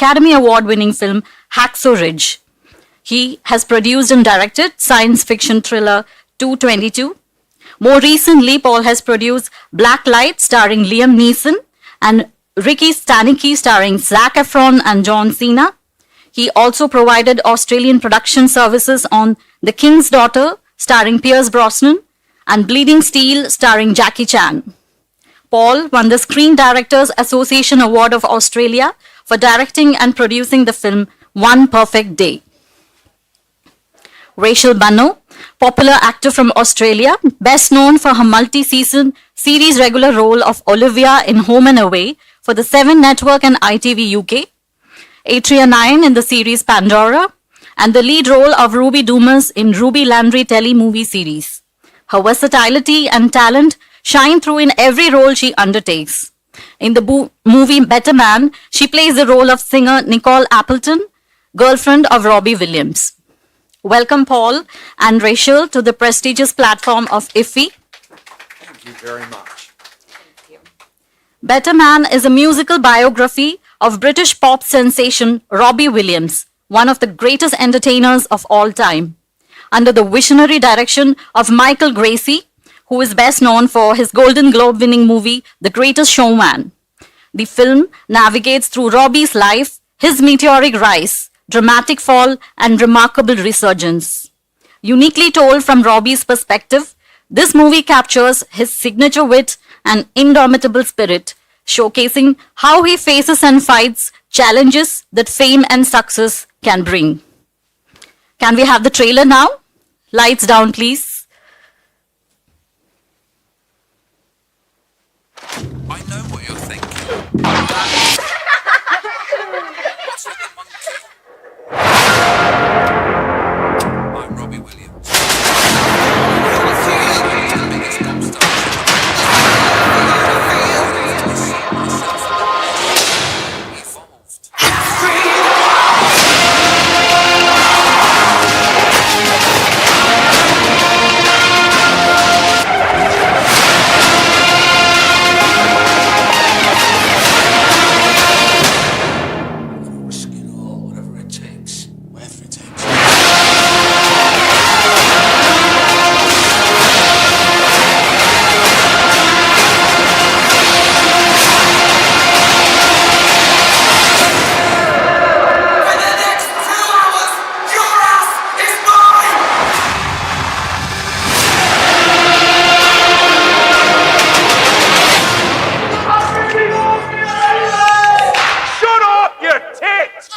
Academy Award-winning film Hacksaw Ridge. He has produced and directed science fiction thriller 222. More recently, Paul has produced Black Light starring Liam Neeson and Ricky Stanicky starring Zac Efron and John Cena. He also provided Australian production services on The King's Daughter starring Pierce Brosnan and Bleeding Steel starring Jackie Chan. Paul won the Screen Directors Association Award of Australia for directing and producing the film One Perfect Day. Rachel Bunno, popular actor from Australia, best known for her multi-season series regular role of Olivia in Home and Away for the Seven Network and ITV UK, Atria 9 in the series Pandora, and the lead role of Ruby Doomas in Ruby Landry telemovie series. Her versatility and talent shine through in every role she undertakes. In the movie Better Man, she plays the role of singer Nicole Appleton, girlfriend of Robbie Williams. Welcome, Paul and Rachel, to the prestigious platform of IFFI. Thank you very much. Thank you. Better Man is a musical biography of British pop sensation Robbie Williams, one of the greatest entertainers of all time. Under the visionary direction of Michael Gracie, who is best known for his Golden Globe-winning movie The Greatest Showman. The film navigates through Robbie's life, his meteoric rise, dramatic fall, and remarkable resurgence. Uniquely told from Robbie's perspective, this movie captures his signature wit and indomitable spirit, showcasing how he faces and fights challenges that fame and success can bring. Can we have the trailer now? Lights down, please. I know what you're thinking. What's with the monkey? I'm Robbie Williams. The biggest pop star. Evolved. Risk it all, whatever it takes, wherever it takes. For the next 2 hours, your ass is mine! Shut up, you tit!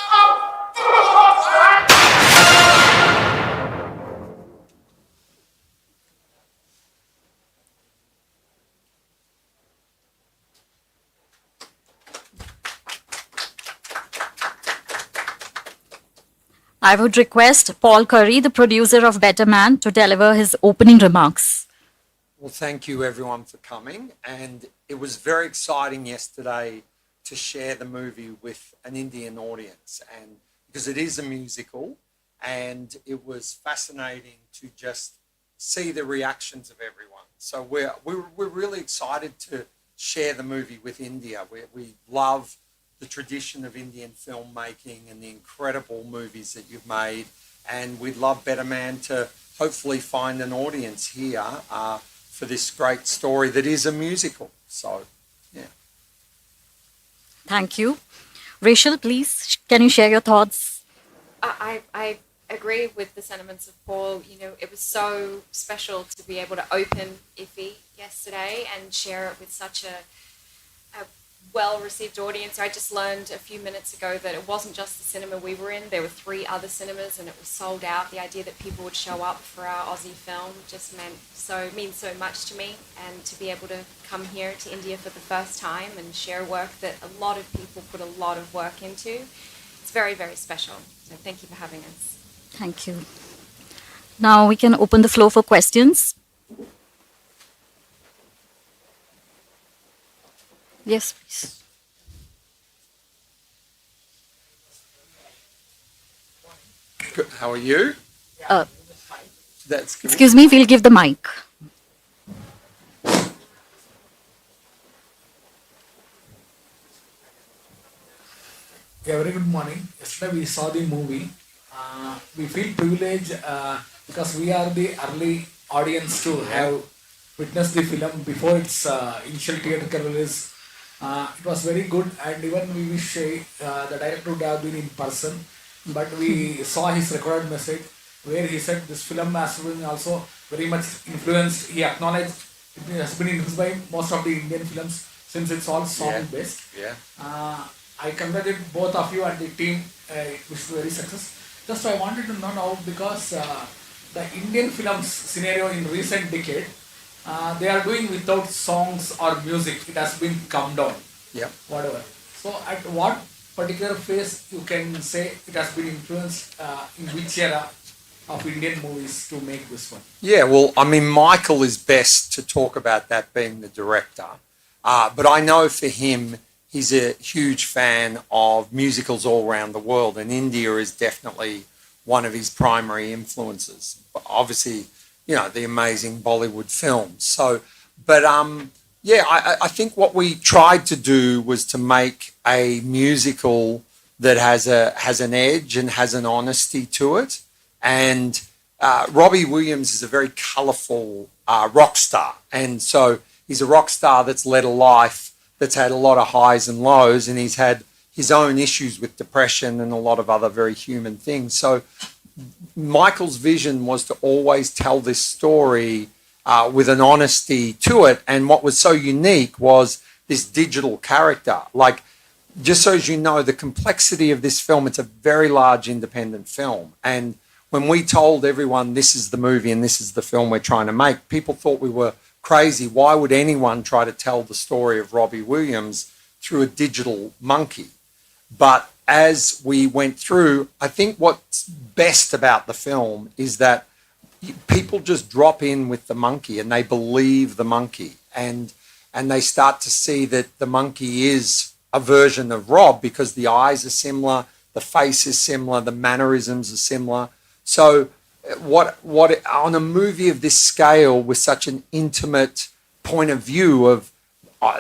I would request Paul Curry, the producer of Better Man, to deliver his opening remarks. Well, thank you everyone for coming, and it was very exciting yesterday to share the movie with an Indian audience, and because it is a musical, and it was fascinating to just see the reactions of everyone. So we're really excited to share the movie with India. We love the tradition of Indian filmmaking and the incredible movies that you've made, and we'd love Better Man to hopefully find an audience here for this great story that is a musical. So, yeah. Thank you. Rachel, please, can you share your thoughts? I agree with the sentiments of Paul. You know, it was so special to be able to open IFFI yesterday and share it with such a well-received audience. I just learned a few minutes ago that it wasn't just the cinema we were in. There were 3 other cinemas and it was sold out. The idea that people would show up for our Aussie film just means so much to me. And to be able to come here to India for the first time and share work that a lot of people put a lot of work into, it's very, very special. So thank you for having us. Thank you. Now we can open the floor for questions. Yes, please. Good. How are you? Uh, That's good. Excuse me, we'll give the mic. Yeah, very good morning. Yesterday we saw the movie. We feel privileged because we are the early audience to have witnessed the film before its initial theatrical release. It was very good, and even we wish the director would have been in person. But we saw his recorded message where he said this film has been also very much influenced. He acknowledged it has been influenced by most of the Indian films since it's all song based. Yeah. I congratulate both of you and the team. It was very success. Just I wanted to know now because the Indian films scenario in recent decade, they are doing without songs or music. It has been come down. Yep. Whatever. So at what particular phase you can say it has been influenced in which era of Indian movies to make this one? Yeah, well, I mean, Michael is best to talk about that being the director. But I know for him, he's a huge fan of musicals all around the world, and India is definitely one of his primary influences. Obviously, you know, the amazing Bollywood films. So, but yeah, I think what we tried to do was to make a musical that has an edge and has an honesty to it. And Robbie Williams is a very colourful rock star, and so he's a rock star that's led a life that's had a lot of highs and lows, and he's had his own issues with depression and a lot of other very human things. So Michael's vision was to always tell this story with an honesty to it. And what was so unique was this digital character. Like, just so as you know, the complexity of this film, it's a very large independent film. And when we told everyone this is the movie and this is the film we're trying to make, people thought we were crazy. Why would anyone try to tell the story of Robbie Williams through a digital monkey? But as we went through, I think what's best about the film is that people just drop in with the monkey and they believe the monkey, and they start to see that the monkey is a version of Rob because the eyes are similar, the face is similar, the mannerisms are similar. So what on a movie of this scale with such an intimate point of view of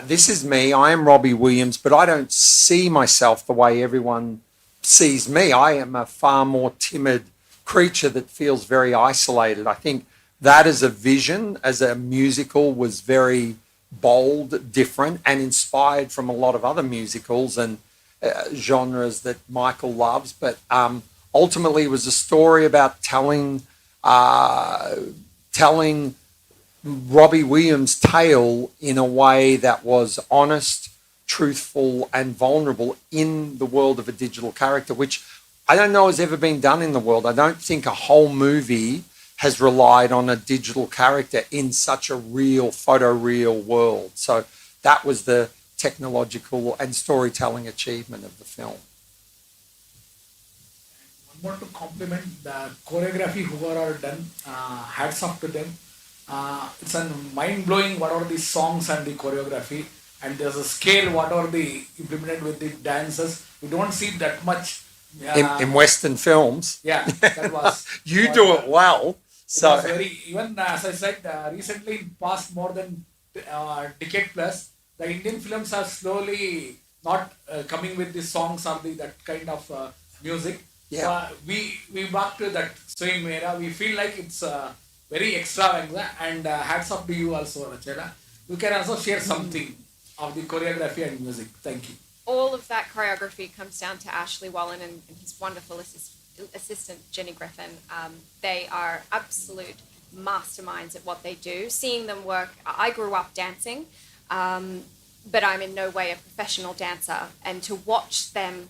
this is me, I am Robbie Williams, but I don't see myself the way everyone sees me. I am a far more timid creature that feels very isolated. I think that as a vision, as a musical, was very bold, different, and inspired from a lot of other musicals and genres that Michael loves. But ultimately, it was a story about telling Robbie Williams' tale in a way that was honest, truthful, and vulnerable in the world of a digital character, which I don't know has ever been done in the world. I don't think a whole movie has relied on a digital character in such a real, photoreal world. So that was the technological and storytelling achievement of the film. One more to compliment the choreography, whoever are done, hats off to them. It's a mind-blowing what are the songs and the choreography, and there's a scale what are the implemented with the dances. We don't see that much in Western films. Yeah, that was you do it well. So it was very, even as I said recently, in past more than decade plus, the Indian films are slowly not coming with the songs or the that kind of music. Yeah. We back to that same era. We feel like it's very extravagant, and hats off to you also, Rachela. You can also share something of the choreography and music. Thank you. All of that choreography comes down to Ashley Wallen and his wonderful assistant, Jenny Griffin. They are absolute masterminds at what they do. Seeing them work, I grew up dancing, but I'm in no way a professional dancer. And to watch them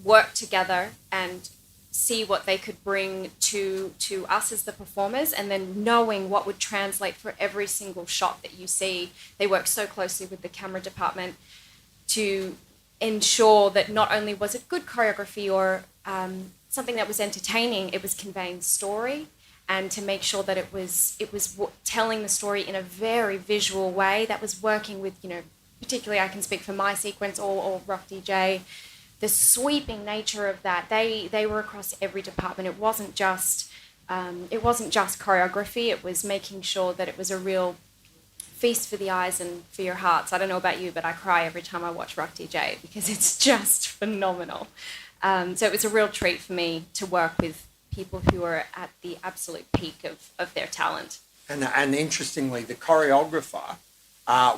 work together and see what they could bring to us as the performers, and then knowing what would translate for every single shot that you see. They work so closely with the camera department to ensure that not only was it good choreography or something that was entertaining, it was conveying story, and to make sure that it was telling the story in a very visual way that was working with, particularly I can speak for my sequence or Rock DJ, the sweeping nature of that. They were across every department. It wasn't just choreography. It was making sure that it was a real feast for the eyes and for your hearts. I don't know about you, but I cry every time I watch Rock DJ because it's just phenomenal. So it was a real treat for me to work with people who are at the absolute peak of their talent. And interestingly, the choreographer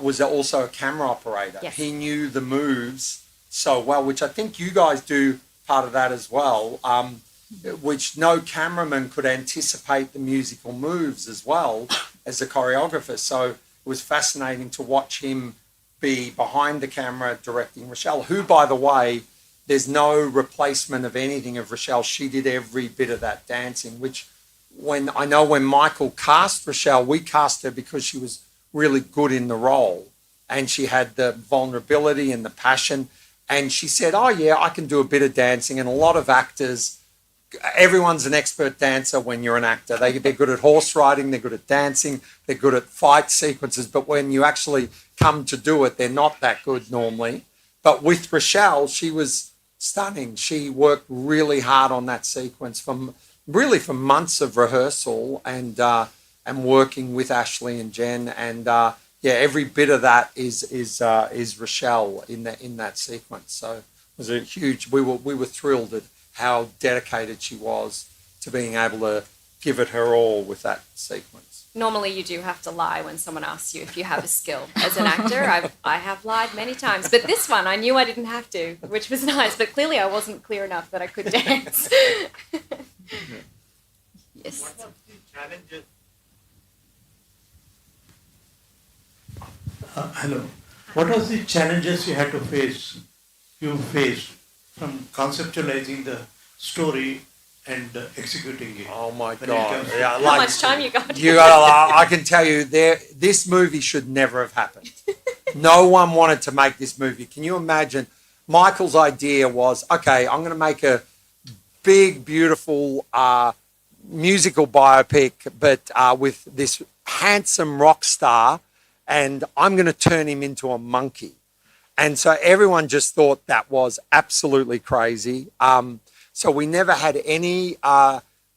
was also a camera operator. Yes. He knew the moves so well, which I think you guys do part of that as well, which no cameraman could anticipate the musical moves as well as the choreographer. So it was fascinating to watch him be behind the camera directing Rochelle, who, by the way, there's no replacement of anything of Rochelle. She did every bit of that dancing, which when Michael cast Rochelle, we cast her because she was really good in the role and she had the vulnerability and the passion. And she said, oh yeah, I can do a bit of dancing. And a lot of actors, everyone's an expert dancer when you're an actor. They're good at horse riding, they're good at dancing, they're good at fight sequences. But when you actually come to do it, they're not that good normally. But with Rochelle, she was stunning. She worked really hard on that sequence for months of rehearsal and working with Ashley and Jen. And every bit of that is Rochelle in that sequence. So it was a huge. We were thrilled at how dedicated she was to being able to give it her all with that sequence. Normally you do have to lie when someone asks you if you have a skill. As an actor, I have lied many times. But this one, I knew I didn't have to, which was nice. But clearly I wasn't clear enough that I could dance. Yes. What was the challenges? Hello. What was the challenges you had to face, from conceptualizing the story and executing it? Oh my When it God! comes to- Yeah, How much time you got? I can tell you, this movie should never have happened. No one wanted to make this movie. Can you imagine? Michael's idea was, okay, I'm going to make a big, beautiful musical biopic, but with this handsome rock star, and I'm going to turn him into a monkey. And so everyone just thought that was absolutely crazy. So we never had any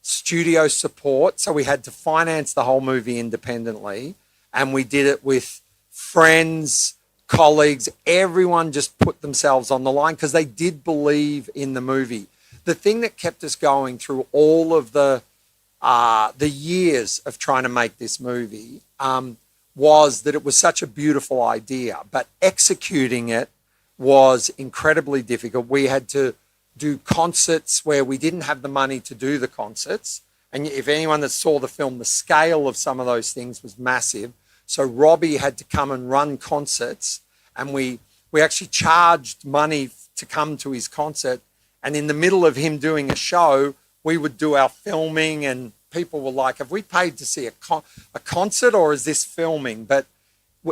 studio support. So we had to finance the whole movie independently. And we did it with friends, colleagues. Everyone just put themselves on the line because they did believe in the movie. The thing that kept us going through all of the years of trying to make this movie was that it was such a beautiful idea, but executing it was incredibly difficult. We had to do concerts where we didn't have the money to do the concerts. And if anyone that saw the film, the scale of some of those things was massive. So Robbie had to come and run concerts, and we actually charged money to come to his concert. And in the middle of him doing a show, we would do our filming, and people were like, have we paid to see a concert or is this filming? But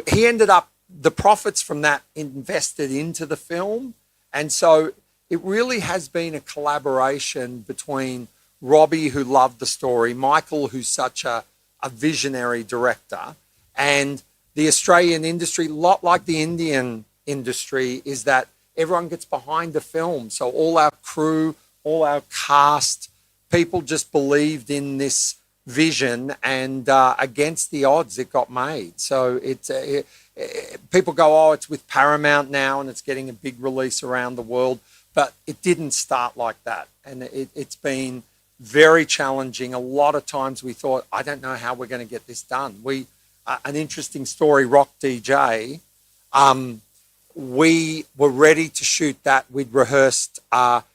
he ended up, the profits from that invested into the film. And so it really has been a collaboration between Robbie, who loved the story, Michael, who's such a visionary director, and the Australian industry, a lot like the Indian industry, is that everyone gets behind the film. So all our crew, all our cast, people just believed in this vision, and against the odds, it got made. So people go, oh, it's with Paramount now and it's getting a big release around the world. But it didn't start like that. And it's been very challenging. A lot of times we thought, I don't know how we're going to get this done. An interesting story, Rock DJ, we were ready to shoot that. We'd rehearsed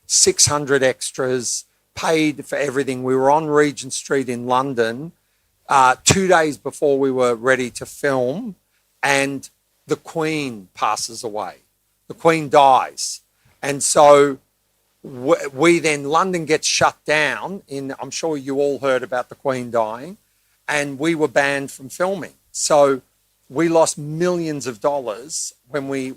600 extras, paid for everything. We were on Regent Street in London 2 days before we were ready to film, and the Queen passes away. The Queen dies. And so London gets shut down I'm sure you all heard about the Queen dying, and we were banned from filming. So we lost millions of dollars when we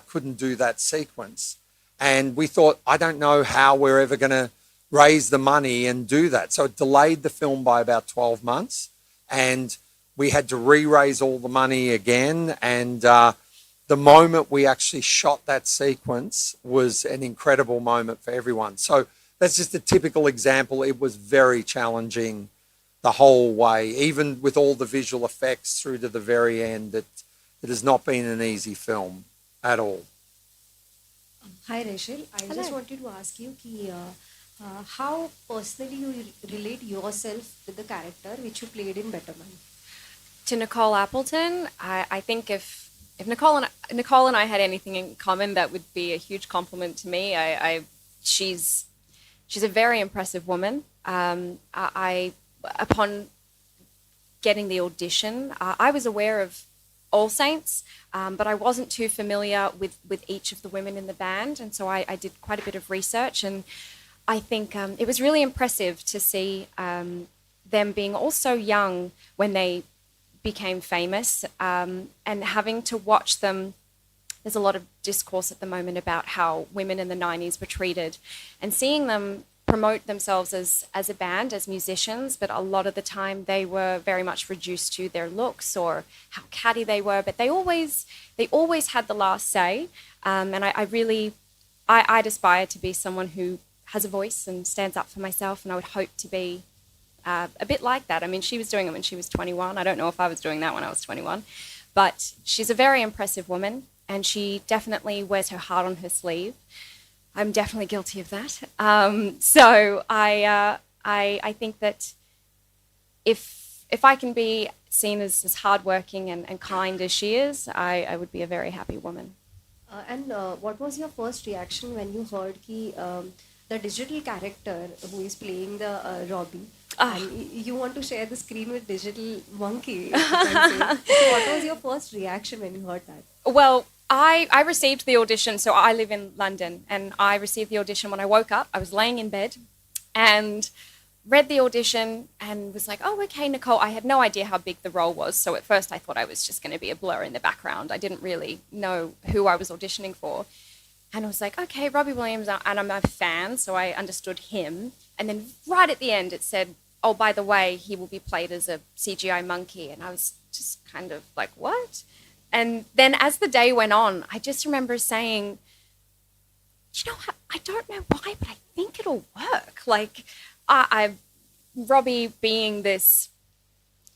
couldn't do that sequence. And we thought, I don't know how we're ever going to raise the money and do that. So it delayed the film by about 12 months, and we had to re-raise all the money again. And the moment we actually shot that sequence was an incredible moment for everyone. So that's just a typical example. It was very challenging. the whole way, even with all the visual effects through to the very end. It has not been an easy film at all. Hi Rachel, I just wanted to ask you how personally you relate yourself with the character which you played in Better Man. To Nicole Appleton, I think if Nicole and I had anything in common, that would be a huge compliment to me. She's a very impressive woman. Upon getting the audition, I was aware of All Saints, but I wasn't too familiar with each of the women in the band, and so I did quite a bit of research, and I think it was really impressive to see them being all so young when they became famous, and having to watch them. There's a lot of discourse at the moment about how women in the 90s were treated, and seeing them promote themselves as a band, as musicians, but a lot of the time they were very much reduced to their looks or how catty they were, but they always had the last say, and I'd aspire to be someone who has a voice and stands up for myself, and I would hope to be a bit like that. I mean, she was doing it when she was 21. I don't know if I was doing that when I was 21, but she's a very impressive woman, and she definitely wears her heart on her sleeve. I'm definitely guilty of that. So I think that if I can be seen as hardworking and kind as she is, I would be a very happy woman. And what was your first reaction when you heard the digital character who is playing the Robbie, and you want to share the screen with digital monkey? If I can say. So what was your first reaction when you heard that? Well, I received the audition, so I live in London, and I received the audition when I woke up. I was laying in bed and read the audition and was like, oh, okay, Nicole. I had no idea how big the role was, so at first I thought I was just going to be a blur in the background. I didn't really know who I was auditioning for. And I was like, okay, Robbie Williams, and I'm a fan, so I understood him. And then right at the end it said, oh, by the way, he will be played as a CGI monkey. And I was just kind of like, what? And then as the day went on, I just remember saying, you know, I don't know why, but I think it'll work. Like, Robbie being this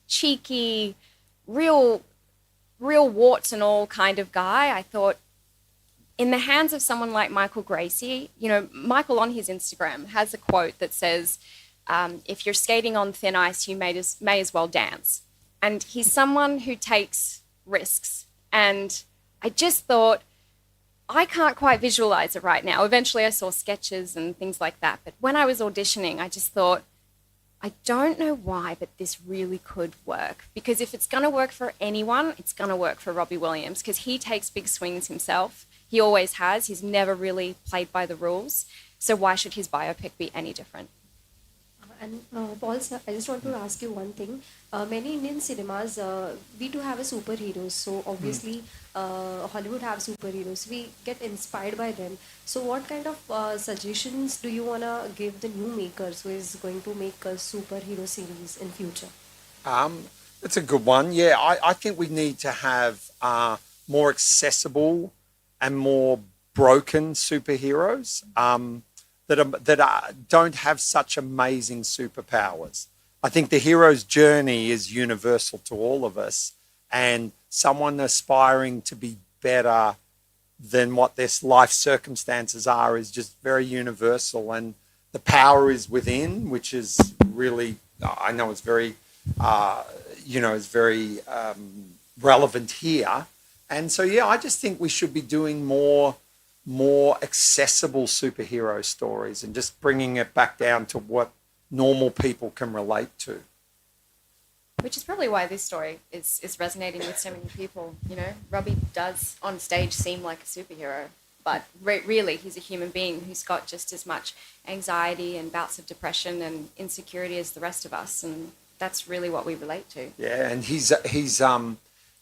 cheeky, real warts and all kind of guy, I thought, in the hands of someone like Michael Gracie, you know, Michael on his Instagram has a quote that says, if you're skating on thin ice, you may as well dance. And he's someone who takes risks. And I just thought, I can't quite visualize it right now. Eventually I saw sketches and things like that. But when I was auditioning, I just thought, I don't know why, but this really could work. Because if it's going to work for anyone, it's going to work for Robbie Williams, because he takes big swings himself. He always has. He's never really played by the rules. So why should his biopic be any different? And Paul, sir, I just want to ask you one thing. Many Indian cinemas, we do have a superheroes. So obviously, Hollywood have superheroes. We get inspired by them. So what kind of suggestions do you want to give the new makers who is going to make a superhero series in future? That's a good one. Yeah, I think we need to have more accessible and more broken superheroes. That don't have such amazing superpowers. I think the hero's journey is universal to all of us, and someone aspiring to be better than what their life circumstances are is just very universal, and the power is within, which is really, I know it's very, it's very relevant here. And so, yeah, I just think we should be doing more accessible superhero stories and just bringing it back down to what normal people can relate to. Which is probably why this story is resonating with so many people. You know, Robbie does on stage seem like a superhero, but really he's a human being who's got just as much anxiety and bouts of depression and insecurity as the rest of us, and that's really what we relate to. Yeah, and he's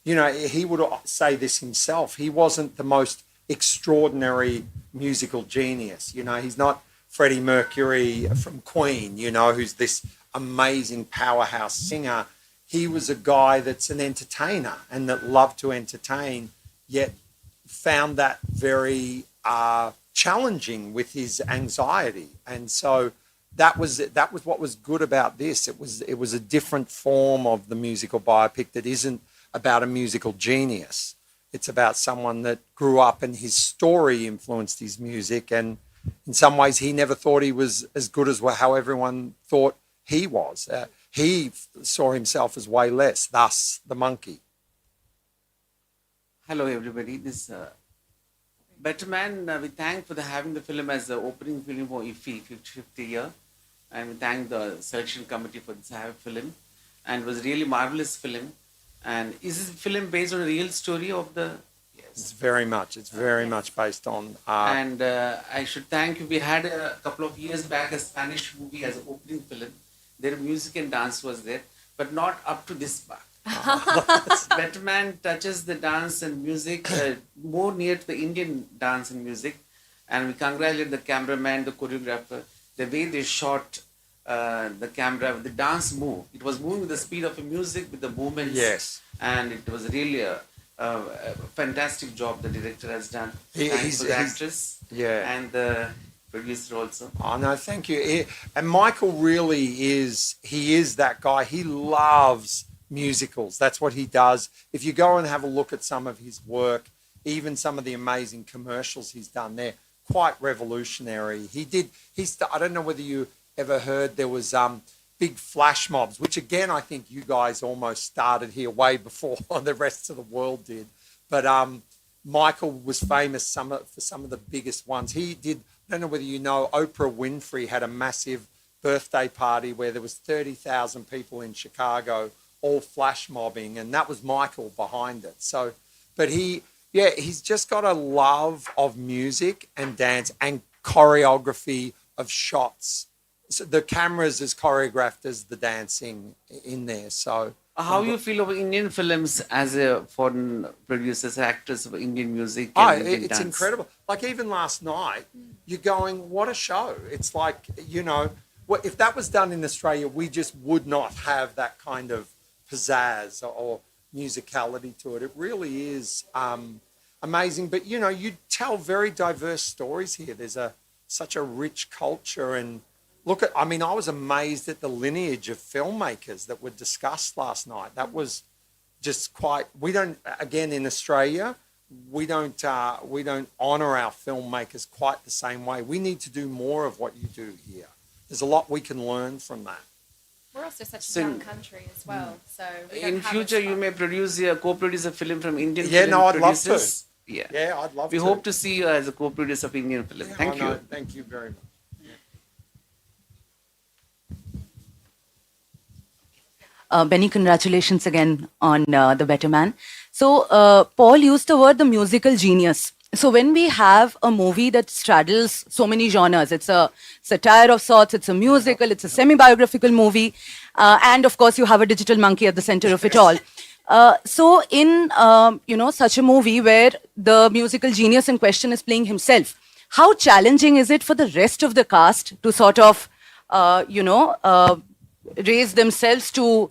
you know, he would say this himself. He wasn't the most extraordinary musical genius. You know, he's not Freddie Mercury from Queen, you know, who's this amazing powerhouse singer. He was a guy that's an entertainer and that loved to entertain, yet found that very challenging with his anxiety. And so that was what was good about this. It was a different form of the musical biopic that isn't about a musical genius. It's about someone that grew up and his story influenced his music, and in some ways he never thought he was as good as how everyone thought he was. He saw himself as way less, thus the monkey. Hello, everybody. This Better Man, we thank for having the film as the opening film for IFFI 50th year, and we thank the selection committee for this film. And it was really marvelous film. And is this film based on a real story of the? Yes. It's very much based on. And I should thank you. We had a couple of years back a Spanish movie as an opening film. Their music and dance was there, but not up to this part. Better Man touches the dance and music more near to the Indian dance and music, and we congratulate the cameraman, the choreographer, the way they shot the camera, the dance move. It was moving with the speed of the music, with the movements. Yes. And it was really a fantastic job the director has done. Thanks for the actress. Yeah. And the producer also. Oh no, thank you. And Michael really is. He is that guy. He loves musicals. That's what he does. If you go and have a look at some of his work, even some of the amazing commercials he's done, they're quite revolutionary. I don't know whether you ever heard, there was big flash mobs, which again I think you guys almost started here way before the rest of the world did. But Michael was famous for some of the biggest ones. He did. I don't know whether you know, Oprah Winfrey had a massive birthday party where there was 30,000 people in Chicago all flash mobbing, and that was Michael behind it. So, but he's just got a love of music and dance and choreography of shots. So the camera's as choreographed as the dancing in there. So, how you feel about Indian films as a foreign producers, actors of Indian music? And Indian it's dance? incredible. Like even last night, you're going, what a show! It's like, if that was done in Australia, we just would not have that kind of pizzazz or musicality to it. It really is amazing. But you tell very diverse stories here. There's such a rich culture, and I was amazed at the lineage of filmmakers that were discussed last night. That was just in Australia, we don't honor our filmmakers quite the same way. We need to do more of what you do here. There's a lot we can learn from that. We're also such a young country as well, so we don't In have future, as you may co-produce a film from Indian I'd producers. love to. Yeah, I'd love we to. hope to see you as a co-producer of Indian film. Thank you. No, thank you very much. Benny, congratulations again on The Better Man. So, Paul used the word the musical genius. So, when we have a movie that straddles so many genres, it's a satire of sorts, it's a musical, it's a semi-biographical movie, and of course, you have a digital monkey at the center of it all. So, in such a movie where the musical genius in question is playing himself, how challenging is it for the rest of the cast to sort of, raise themselves to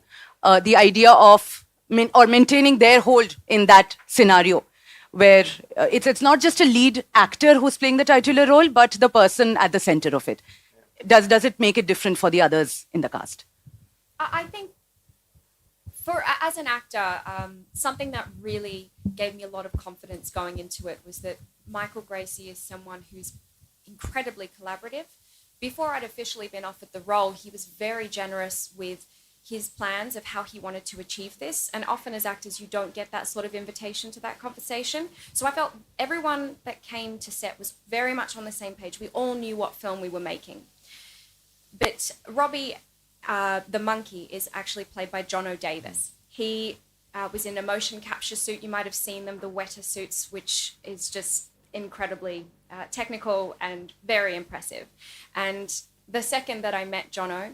the idea of maintaining their hold in that scenario, where it's not just a lead actor who's playing the titular role, but the person at the center of it. Does it make it different for the others in the cast? I think as an actor, something that really gave me a lot of confidence going into it was that Michael Gracie is someone who's incredibly collaborative. Before I'd officially been offered the role, he was very generous with his plans of how he wanted to achieve this. And often as actors, you don't get that sort of invitation to that conversation. So I felt everyone that came to set was very much on the same page. We all knew what film we were making. But Robbie, the monkey, is actually played by John O'Davis. He was in a motion capture suit. You might have seen them, the Weta suits, which is just incredibly technical and very impressive. And the second that I met Jono,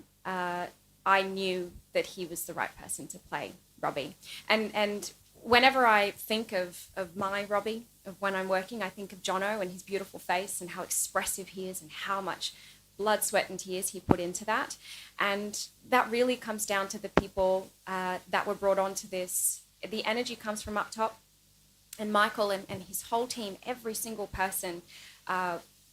I knew that he was the right person to play Robbie. And whenever I think of my Robbie, of when I'm working, I think of Jono and his beautiful face and how expressive he is and how much blood, sweat and tears he put into that. And that really comes down to the people that were brought onto this. The energy comes from up top. And Michael and his whole team, every single person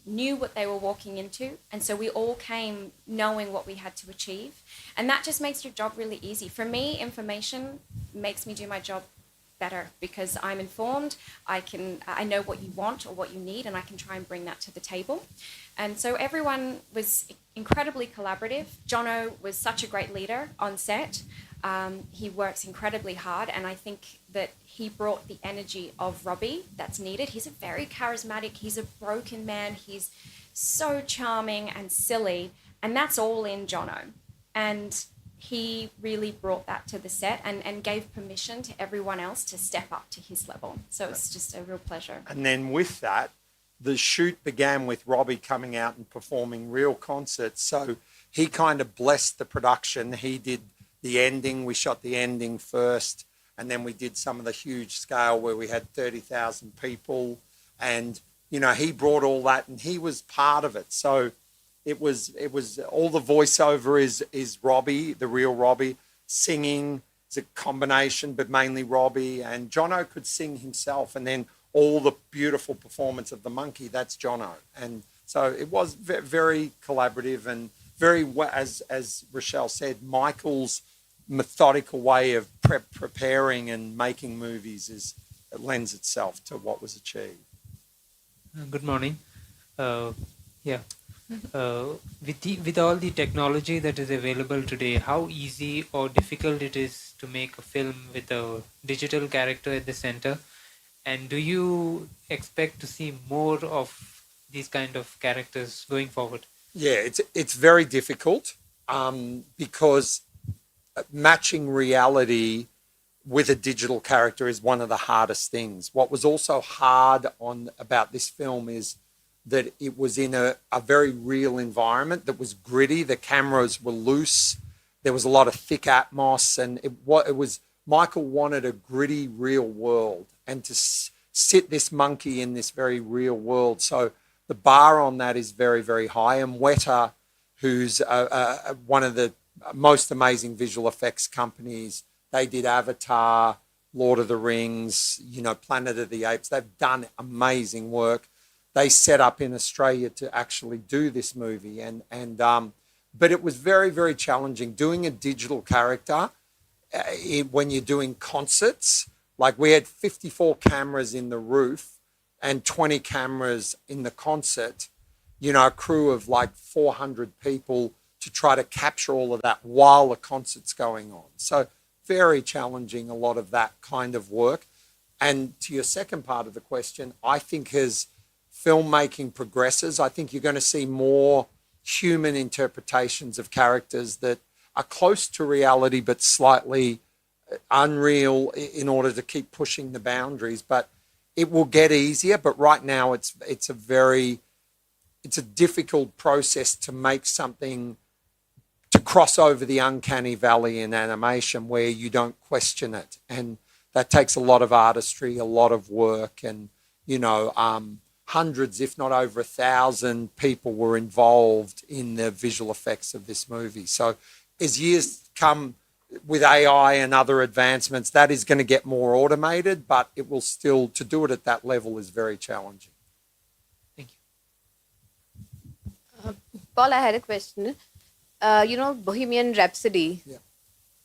knew what they were walking into, and so we all came knowing what we had to achieve, and that just makes your job really easy. For me, information makes me do my job better because I'm informed. I know what you want or what you need, and I can try and bring that to the table. And so everyone was incredibly collaborative. Jono was such a great leader on set. He works incredibly hard, and I think that he brought the energy of Robbie that's needed. He's a very charismatic, he's a broken man, he's so charming and silly, and that's all in Jono. And he really brought that to the set and gave permission to everyone else to step up to his level. So it's just a real pleasure. And then with that, the shoot began with Robbie coming out and performing real concerts. So he kind of blessed the production. He did the ending. We shot the ending first, and then we did some of the huge scale where we had 30,000 people. And, you know, he brought all that and he was part of it. So it was all the voiceover is Robbie, the real Robbie. Singing is a combination, but mainly Robbie. And Jono could sing himself. And then all the beautiful performance of the monkey, that's Jono. And so it was very collaborative and very, as Rochelle said, Michael's methodical way of preparing and making movies lends itself to what was achieved. Good morning. Yeah. With all the technology that is available today, how easy or difficult it is to make a film with a digital character at the center? And do you expect to see more of these kind of characters going forward? Yeah, it's very difficult because matching reality with a digital character is one of the hardest things. What was also hard about this film is that it was in a very real environment that was gritty. The cameras were loose. There was a lot of thick atmos, and it was Michael wanted a gritty, real world, and to sit this monkey in this very real world. So the bar on that is very, very high. And Weta, who's one of the most amazing visual effects companies, they did Avatar, Lord of the Rings, you know, Planet of the Apes. They've done amazing work. They set up in Australia to actually do this movie, but it was very, very challenging doing a digital character when you're doing concerts. Like we had 54 cameras in the roof and 20 cameras in the concert, you know, a crew of like 400 people to try to capture all of that while the concert's going on. So very challenging, a lot of that kind of work. And to your second part of the question, I think as filmmaking progresses, I think you're going to see more human interpretations of characters that are close to reality but slightly unreal in order to keep pushing the boundaries. But it will get easier. But right now it's a difficult process to make something to cross over the uncanny valley in animation where you don't question it. And that takes a lot of artistry, a lot of work, and, you know, hundreds, if not over 1,000 people were involved in the visual effects of this movie. So as years come with AI and other advancements, that is going to get more automated, but it will still, to do it at that level is very challenging. Thank you. Paul, I had a question. Bohemian Rhapsody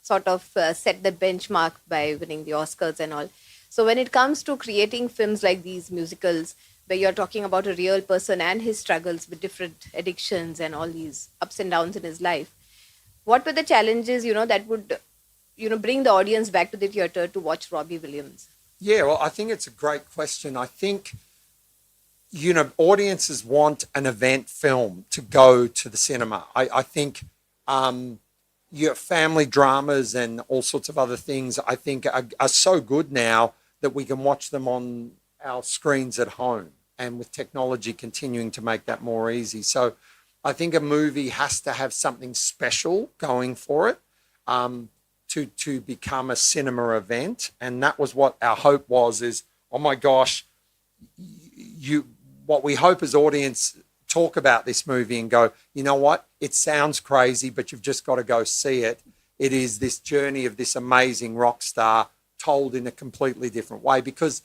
sort of set the benchmark by winning the Oscars and all. So when it comes to creating films like these musicals, where you're talking about a real person and his struggles with different addictions and all these ups and downs in his life, what were the challenges, that would, bring the audience back to the theater to watch Robbie Williams? Yeah, well, I think it's a great question. I think, audiences want an event film to go to the cinema. I think your family dramas and all sorts of other things, I think, are so good now that we can watch them on our screens at home, and with technology continuing to make that more easy. So I think a movie has to have something special going for it to become a cinema event. And that was what our hope was, is, oh my gosh, what we hope as audience talk about this movie and go, you know what, it sounds crazy, but you've just got to go see it. It is this journey of this amazing rock star told in a completely different way, because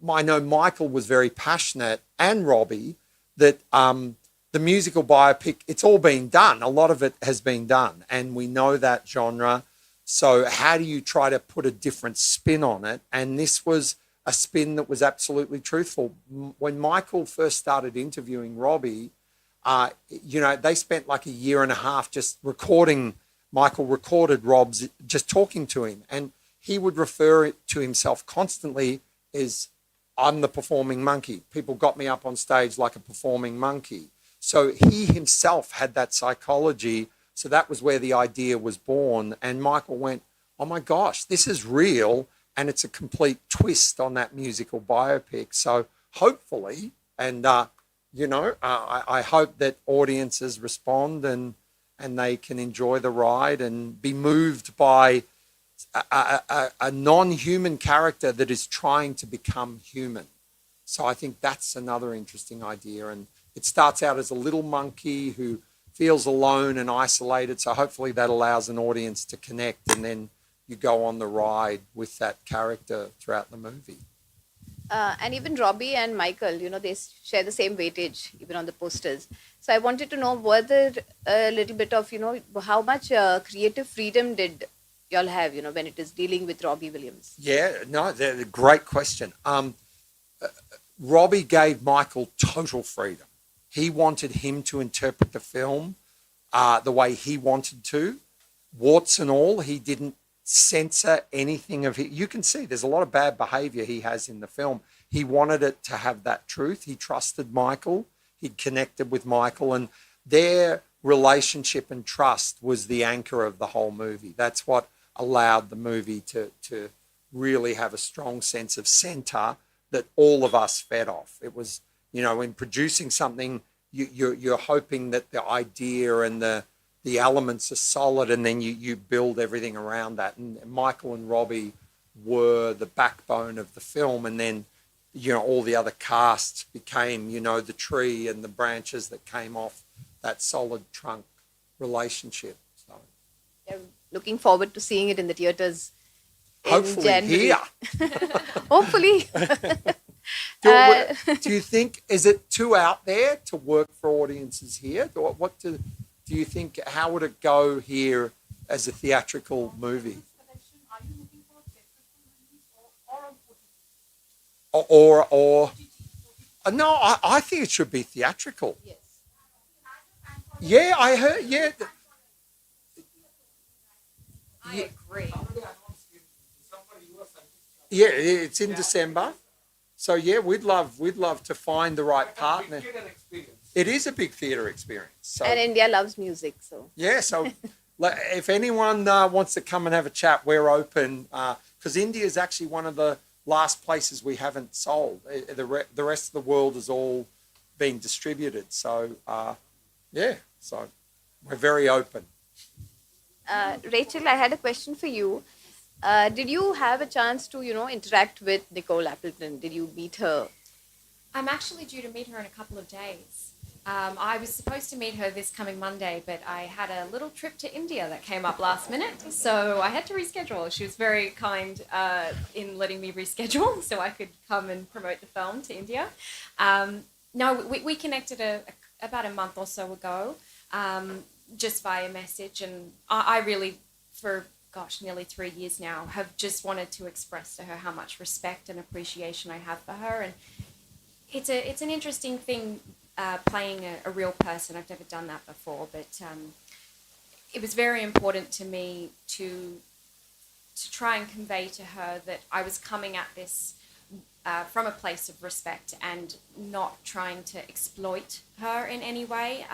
I know Michael was very passionate, and Robbie, that the musical biopic, it's all been done. A lot of it has been done, and we know that genre. So how do you try to put a different spin on it? And this was a spin that was absolutely truthful. When Michael first started interviewing Robbie, they spent like a year and a half just recording. Michael recorded Rob's just talking to him, and he would refer to himself constantly as, I'm the performing monkey. People got me up on stage like a performing monkey. So he himself had that psychology. So that was where the idea was born. And Michael went, oh my gosh, this is real. And it's a complete twist on that musical biopic. So hopefully, and I hope that audiences respond and they can enjoy the ride and be moved by a non-human character that is trying to become human. So I think that's another interesting idea. And it starts out as a little monkey who feels alone and isolated. So hopefully that allows an audience to connect, and then you go on the ride with that character throughout the movie. And even Robbie and Michael, they share the same weightage even on the posters. So I wanted to know whether a little bit of, how much creative freedom did y'all have, when it is dealing with Robbie Williams? Yeah, no, they're a great question. Robbie gave Michael total freedom. He wanted him to interpret the film the way he wanted to, warts and all. He didn't censor anything of it. You can see there's a lot of bad behavior he has in the film. He wanted it to have that truth. He trusted Michael. He'd connected with Michael, and their relationship and trust was the anchor of the whole movie. That's what allowed the movie to really have a strong sense of center that all of us fed off. It was, in producing something, you're hoping that the idea and the elements are solid, and then you build everything around that. And Michael and Robbie were the backbone of the film, and then all the other casts became the tree and the branches that came off that solid trunk relationship. So Yeah, looking forward to seeing it in the theaters in hopefully January. here. Hopefully. Do you think, is it too out there to work for audiences here? What do you think, how would it go here as a theatrical movie? Or no, I think it should be theatrical. Yes. Yeah, I heard, yeah. I agree. Yeah, it's in December. So yeah, we'd love to find the right partner. It is a big theatre experience. So And India loves music, so. yeah, so if anyone wants to come and have a chat, we're open. Because India is actually one of the last places we haven't sold. The rest of the world has all been distributed. So yeah, so we're very open. Rachel, I had a question for you. Did you have a chance to, interact with Nicole Appleton? Did you meet her? I'm actually due to meet her in a couple of days. I was supposed to meet her this coming Monday, but I had a little trip to India that came up last minute, so I had to reschedule. She was very kind in letting me reschedule so I could come and promote the film to India. No, we connected about a month or so ago, just via message, and I really, for nearly 3 years now, have just wanted to express to her how much respect and appreciation I have for her. And it's an interesting thing playing a real person. I've never done that before, but it was very important to me to try and convey to her that I was coming at this from a place of respect and not trying to exploit her in any way.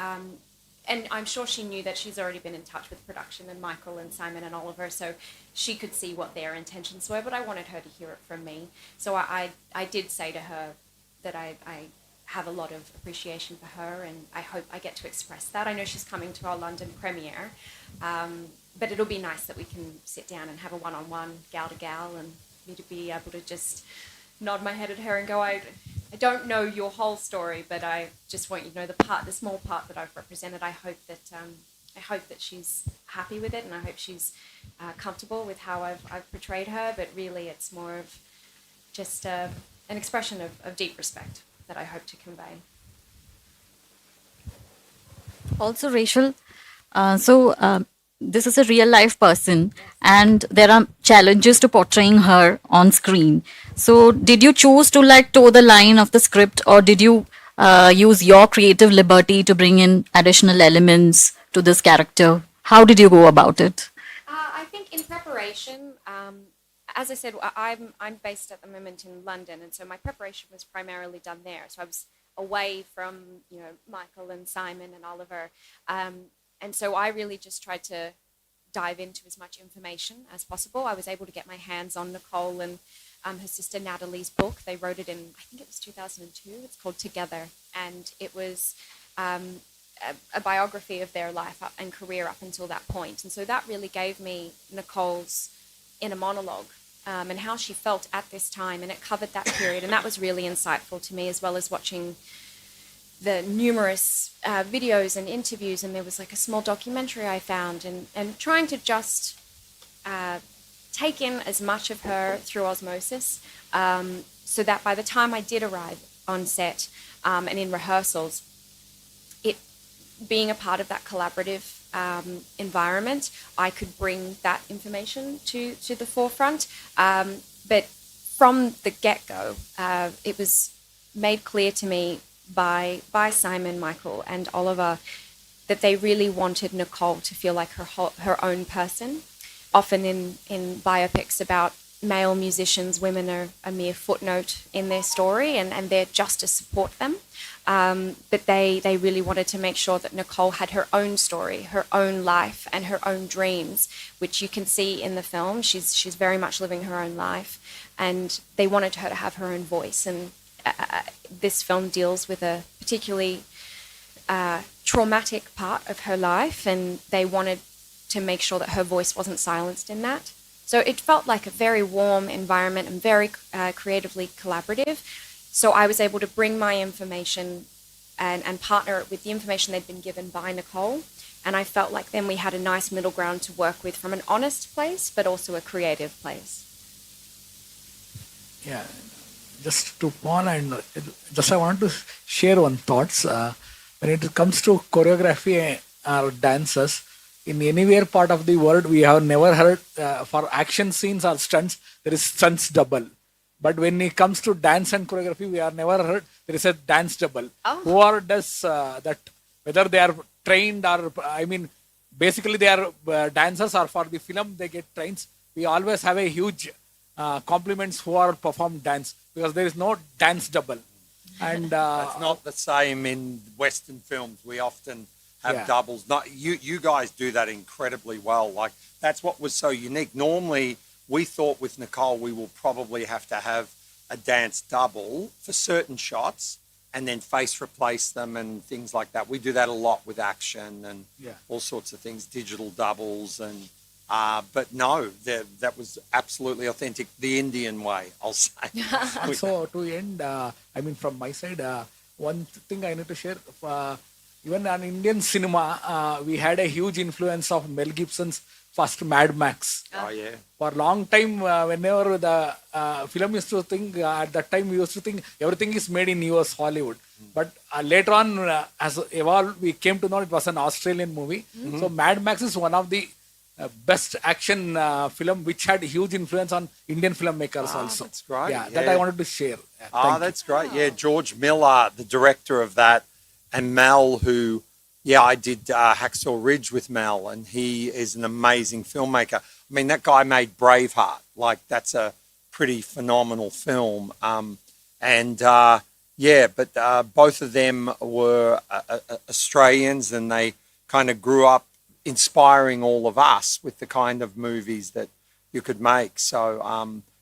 And I'm sure she knew that she's already been in touch with production and Michael and Simon and Oliver, so she could see what their intentions were, but I wanted her to hear it from me. So I did say to her that I have a lot of appreciation for her, and I hope I get to express that. I know she's coming to our London premiere, but it'll be nice that we can sit down and have a one-on-one, gal to gal, and me to be able to just nod my head at her and go, I don't know your whole story, but I just want you to know the small part that I've represented. I hope that she's happy with it, and I hope she's comfortable with how I've portrayed her. But really, it's more of just an expression of deep respect that I hope to convey. Also, Rachel, this is a real life person, and there are challenges to portraying her on screen. So, did you choose to like toe the line of the script, or did you use your creative liberty to bring in additional elements to this character? How did you go about it? I think in preparation, as I said, I'm based at the moment in London, and so my preparation was primarily done there. So I was away from Michael and Simon and Oliver, and so I really just tried to dive into as much information as possible. I was able to get my hands on Nicole and her sister Natalie's book. They wrote it in, I think it was 2002. It's called Together, and it was a biography of their life and career up until that point. And so that really gave me Nicole's inner monologue and how she felt at this time, and it covered that period, and that was really insightful to me, as well as watching the numerous videos and interviews, and there was like a small documentary I found, and trying to just take in as much of her through osmosis, so that by the time I did arrive on set and in rehearsals, it being a part of that collaborative environment, I could bring that information to the forefront. But from the get-go, it was made clear to me by Simon, Michael, and Oliver that they really wanted Nicole to feel like her own person. Often in biopics about male musicians, women are a mere footnote in their story, and they're just to support them. But they really wanted to make sure that Nicole had her own story, her own life, and her own dreams, which you can see in the film. She's very much living her own life, and they wanted her to have her own voice. And this film deals with a particularly traumatic part of her life, and they wanted to make sure that her voice wasn't silenced in that. So it felt like a very warm environment and very creatively collaborative. So I was able to bring my information and partner it with the information they'd been given by Nicole. And I felt like then we had a nice middle ground to work with from an honest place, but also a creative place. Yeah, just to Paul, and just I want to share one thoughts. When it comes to choreography or dances, in anywhere part of the world, we have never heard for action scenes or stunts, there is stunts double. But when it comes to dance and choreography, we have never heard there is a dance double. Oh. Who does that, whether they are trained or, I mean, basically they are dancers, or for the film they get trained. We always have a huge compliments who are perform dance, because there is no dance double. And It's not the same in Western films. We often have Yeah. doubles. Not you guys do that incredibly well. Like, that's what was so unique. Normally, we thought with Nicole we will probably have to have a dance double for certain shots and then face replace them and things like that. We do that a lot with action and Yeah. all sorts of things, digital doubles and. But no, that was absolutely authentic, the Indian way, I'll say. so to end, I mean, from my side, one thing I need to share, even on Indian cinema, we had a huge influence of Mel Gibson's first Mad Max. Oh, yeah. For a long time, whenever the film used to think, at that time we used to think everything is made in US, Hollywood. But later on, as evolved, we came to know it was an Australian movie. So Mad Max is one of the best action film which had huge influence on Indian filmmakers also. That's great. Yeah, that I wanted to share. Yeah, Oh, thank you. that's great. Yeah, George Miller, the director of that, and Mel, who, I did Hacksaw Ridge with Mel, and he is an amazing filmmaker. I mean, that guy made Braveheart. Like, that's a pretty phenomenal film. But both of them were Australians, and they kind of grew up inspiring all of us with the kind of movies that you could make. So,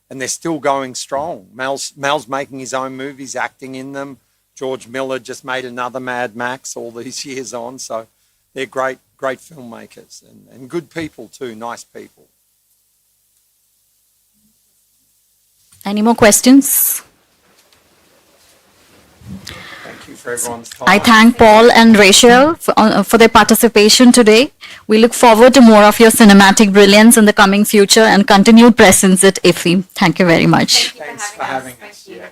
and they're still going strong. Mel's making his own movies, acting in them. George Miller just made another Mad Max all these years on. So they're great filmmakers and good people too, nice people. Any more questions? Thank you for everyone's time. I thank Paul and Rachel for their participation today. We look forward to more of your cinematic brilliance in the coming future and continued presence at IFFI. Thank you very much. Thank you Thanks for having Thank us. you. Yeah.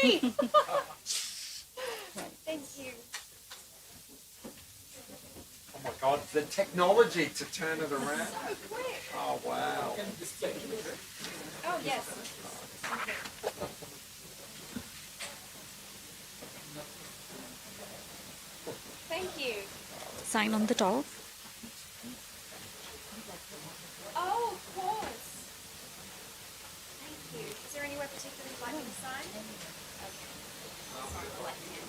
me. Thank you. Oh my God, the technology to turn it around. Oh, wow. Oh, yes. Thank you. Sign on the top. Oh, of course. Thank you. Is there anywhere particularly you'd like me to sign? Okay. Sorry, the left hand.